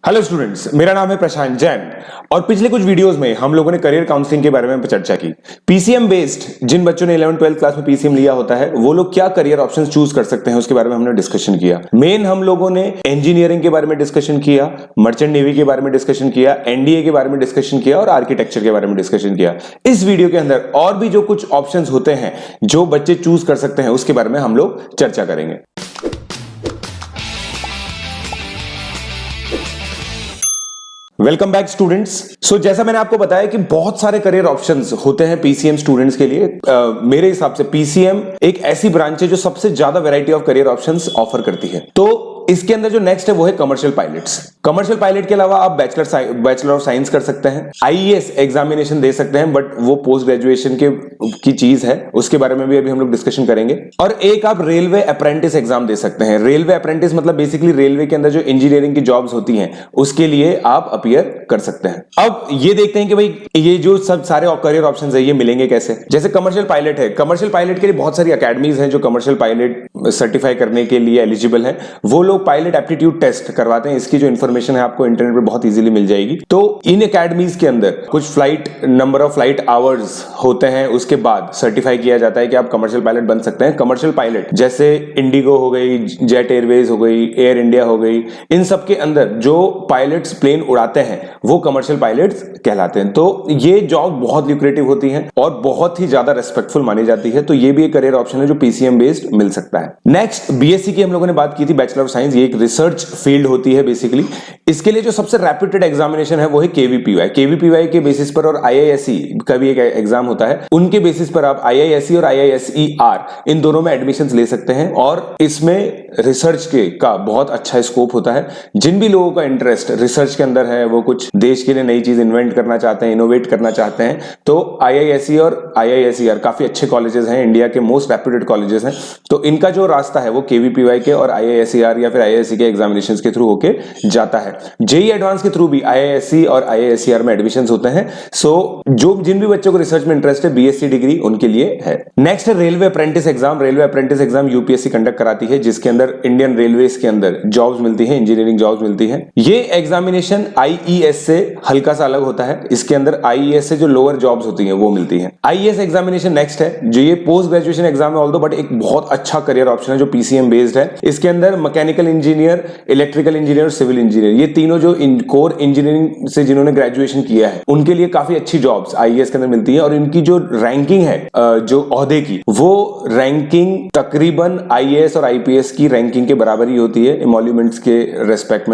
Hello students, मेरा नाम है प्रशांत जैन और पिछले कुछ वीडियोस में हम लोगों ने करियर काउंसलिंग के बारे में चर्चा की। पीसीएम बेस्ड जिन बच्चों ने 11th 12th क्लास में पीसीएम लिया होता है वो लोग क्या करियर ऑप्शंस चूज कर सकते हैं उसके बारे में हमने डिस्कशन किया। मेन हम लोगों ने इंजीनियरिंग के बारे में डिस्कशन किया, मर्चेंट नेवी के बारे में डिस्कशन किया, एनडीए के बारे में डिस्कशन किया और आर्किटेक्चर के बारे में डिस्कशन किया। इस वीडियो के अंदर और भी जो कुछ ऑप्शन होते हैं जो बच्चे चूज कर सकते हैं उसके बारे में हम लोग चर्चा करेंगे। Welcome back students. सो जैसा मैंने आपको बताया कि बहुत सारे करियर ऑप्शंस होते हैं पीसीएम स्टूडेंट्स के लिए। मेरे हिसाब से पीसीएम एक ऐसी ब्रांच है जो सबसे ज्यादा variety of career options offer करती है। तो इसके अंदर जो नेक्स्ट है वो है कमर्शियल पायलट्स। कमर्शियल पायलट के अलावा आप बैचलर ऑफ साइंस कर सकते हैं, आईएएस एग्जामिनेशन दे सकते हैं, बट वो पोस्ट ग्रेजुएशन की चीज है, उसके बारे में भी अभी हम लोग डिस्कशन करेंगे। और एक आप रेलवे अप्रेंटिस एग्जाम दे सकते हैं। रेलवे अप्रेंटिस मतलब बेसिकली रेलवे के अंदर जो इंजीनियरिंग की जॉब्स होती हैं उसके लिए आप अपीयर कर सकते हैं। अब ये देखते हैं कि भाई ये जो सब सारे करियर ऑप्शंस है ये मिलेंगे कैसे। जैसे कमर्शियल पायलट है, कमर्शियल पायलट के लिए बहुत सारी अकेडमीज हैं जो कमर्शियल पायलट सर्टिफाई करने के लिए एलिजिबल है। वो लोग पायलट एप्टीट्यूड टेस्ट करवाते हैं। इसकी जो इन्फॉर्मेशन है आपको इंटरनेट पर बहुत इजीली मिल जाएगी। तो इन एकेडमीज के अंदर कुछ flight number of flight hours होते हैं, उसके बाद सर्टिफाई किया जाता है कि आप कमर्शियल पायलट बन सकते हैं। कमर्शियल पायलट जैसे इंडिगो हो गई, जेट एयरवेज हो गई, एयर इंडिया हो गई, इन सब के अंदर जो पायलट्स प्लेन उड़ाते हैं वो कमर्शियल पायलट्स कहलाते हैं। तो ये जॉब बहुत ल्यूक्रेटिव होती है और बहुत ही ज्यादा रेस्पेक्टफुल मानी जाती है। तो ये भी एक करियर ऑप्शन है जो पीसीएम बेस्ड मिल सकता है। नेक्स्ट बीएससी की हम लोगों ने बात की थी, बैचलर ऑफ साइंस। ये एक रिसर्च फील्ड होती है बेसिकली। इसके लिए जो सबसे रैपिड एग्जामिनेशन है वो है केवीपीवाई। केवीपीवाई के बेसिस पर और आईआईएससी का भी एक एग्जाम होता है, उनके बेसिस पर आप आईआईएससी और आईआईएसईआर इन दोनों में एडमिशंस ले सकते हैं। और इसमें रिसर्च का बहुत अच्छा स्कोप होता है। जिन भी लोगों का इंटरेस्ट रिसर्च के अंदर है, वो कुछ देश के लिए नई चीज इन्वेंट करना चाहते हैं, इनोवेट करना चाहते हैं, तो आईआईएससी और आईआईएसईआर काफी अच्छे कॉलेजेस हैं, इंडिया के मोस्ट रेप्यूटेड कॉलेजेस हैं। तो इनका जो रास्ता है वो केवीपीवाई के और आईआईएसईआर या फिर आईआईएससी के एग्जामिनेशंस के थ्रू होके जाता है। जेईई एडवांस के थ्रू भी आईआईएससी और आईआईएसईआर में एडमिशंस होते हैं। सो जिन भी बच्चों को रिसर्च में इंटरेस्ट है, बीएससी डिग्री उनके लिए है। नेक्स्ट है railway apprentice exam. Railway apprentice exam UPSC conduct कराती है, जिसके अंदर इंडियन रेलवेज के अंदर जॉब्स मिलती है, इंजीनियरिंग जॉब्स मिलती है। ये एग्जामिनेशन आईईएस से हल्का सा अलग होता है। इसके अंदर आईईएस से जो लोअर जॉब्स होती हैं वो मिलती है। आईईएस एग्जामिनेशन नेक्स्ट है जो ये पोस्ट ग्रेजुएशन एग्जाम है ऑल्दो, बट एक बहुत अच्छा करियर ऑप्शन है जो पीसीएम बेस्ड है। इसके अंदर मैकेनिकल इंजीनियर, इलेक्ट्रिकल इंजीनियर और सिविल इंजीनियर, ये तीनों जो कोर इंजीनियरिंग से जिन्होंने ग्रेजुएशन किया है उनके लिए काफी अच्छी जॉब्स आईएएस के अंदर मिलती है। और इनकी जो रैंकिंग है जो ओहदे की, वो रैंकिंग तकरीबन आईएएस और आईपीएस की रैंकिंग के बराबर ही होती है एमोल्यूमेंट्स के रेस्पेक्ट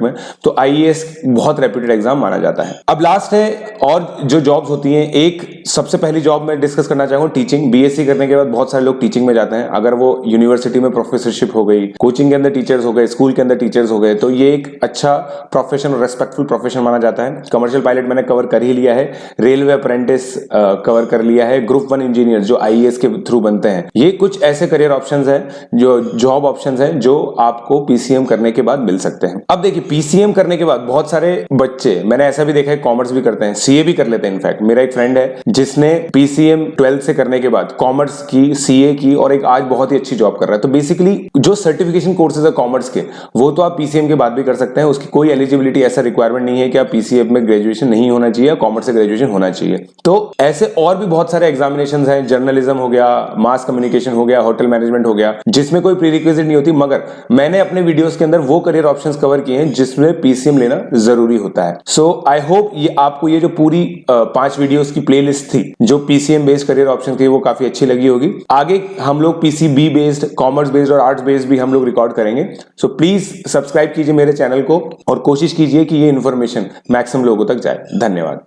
में। तो आईएएस बहुत रेप्यूटेड एग्जाम माना जाता है। अब लास्ट है और जो जॉब्स होती हैं, एक सबसे पहली जॉब मैं डिस्कस करना चाहूंगा टीचिंग। बीएससी करने के बाद बहुत सारे लोग टीचिंग में जाते हैं। अगर वो यूनिवर्सिटी में प्रोफेसरशिप हो गई, कोचिंग के अंदर टीचर्स हो गए, स्कूल के अंदर टीचर्स हो गए, तो ये एक अच्छा प्रोफेशन और रेस्पेक्टफुल प्रोफेशन माना जाता है। कमर्शियल पायलट मैंने कवर कर ही लिया है, रेलवे अप्रेंटिस कवर कर लिया है, ग्रुप 1 इंजीनियर जो आईएएस के थ्रू बनते हैं। ये कुछ ऐसे करियर ऑप्शंस हैं, जो जॉब ऑप्शंस हैं जो आपको पीसीएम करने के बाद मिल सकते हैं। अब देखिए, पीसीएम करने के बाद बहुत सारे बच्चे, मैंने ऐसा भी देखा है, कॉमर्स भी करते हैं, सीए भी कर लेते हैं। इनफैक्ट मेरा एक फ्रेंड है जिसने पीसीएम 12th से करने के बाद कॉमर्स की, सीए की और एक आज बहुत ही अच्छी जॉब कर रहा है। तो बेसिकली जो सर्टिफिकेशन कोर्सेज है कॉमर्स के, वो तो आप पीसीएम के बाद भी कर सकते हैं। उसकी कोई एलिजिबिलिटी ऐसा रिक्वायरमेंट नहीं है कि आप पीसीएम में ग्रेजुएशन नहीं होना चाहिए, कॉमर्स से ग्रेजुएशन होना चाहिए। तो ऐसे और भी बहुत सारे एग्जामिनेशंस हैं, जर्नलिज्म हो गया, मास कम्युनिकेशन हो गया, होटल मैनेजमेंट हो गया, जिसमें कोई प्रीरिक्विजिट नहीं होती। मगर मैंने अपने वीडियोस के अंदर वो करियर ऑप्शंस कवर किए हैं जिसमें पीसीएम लेना जरूरी होता है। सो आई होप ये आपको ये जो पूरी 5 वीडियोस की प्लेलिस्ट थी जो पीसीएम बेस्ड करियर ऑप्शन थी वो काफी अच्छी लगी होगी। आगे हम लोग पीसीबी बेस्ड, कॉमर्स बेस्ड और आर्ट्स बेस्ड भी हम लोग रिकॉर्ड करेंगे। सो प्लीज सब्सक्राइब कीजिए मेरे चैनल को और कोशिश कीजिए कि ये इन्फॉर्मेशन मैक्सिमम लोगों तक जाए। धन्यवाद।